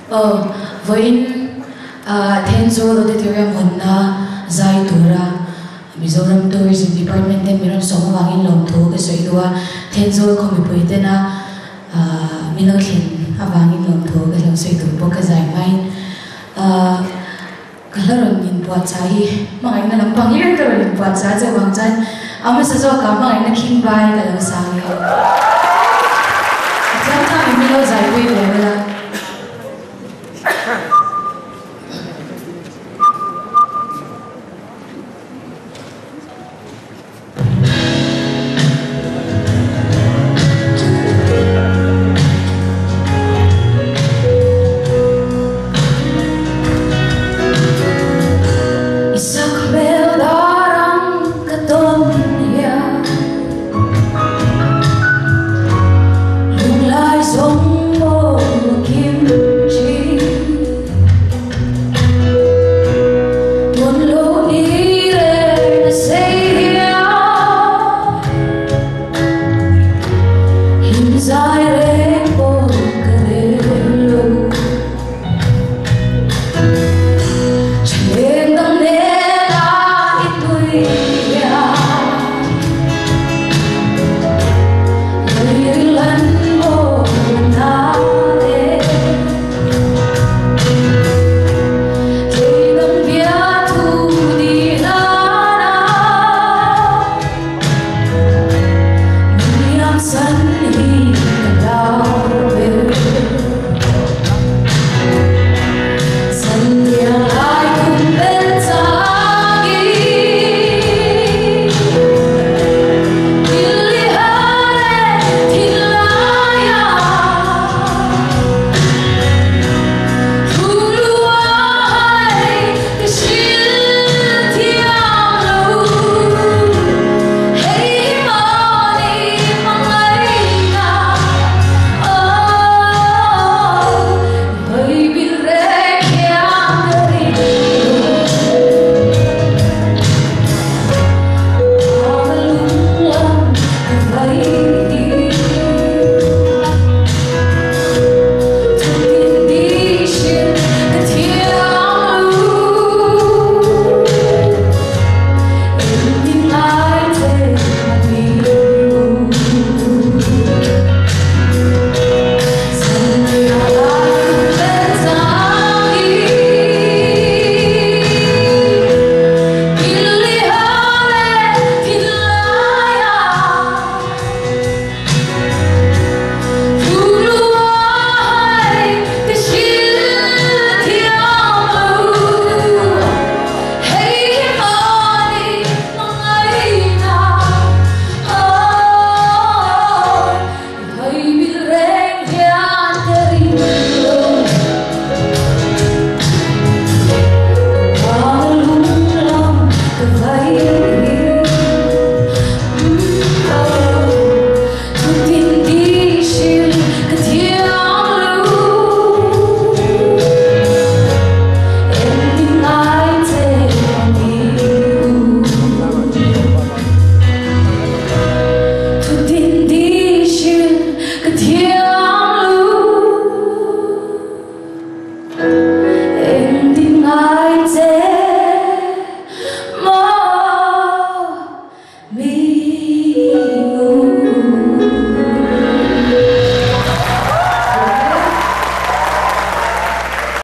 Với Tenzo Auditorium Honna Zai Tura Mizoram Tourism Department and Miran Somawangin Lomtho Kasoidua Tenzo Komipuitena Minokhin Avangin Lomtho Kasoidu Boka Zai Main Kalaron in Puatsai Mga na lang pangiran ka rin Puatsa sa Wangchan Ama sa Zoka mga nakimbay Kalasangin At saan kami Milo Zai Puitena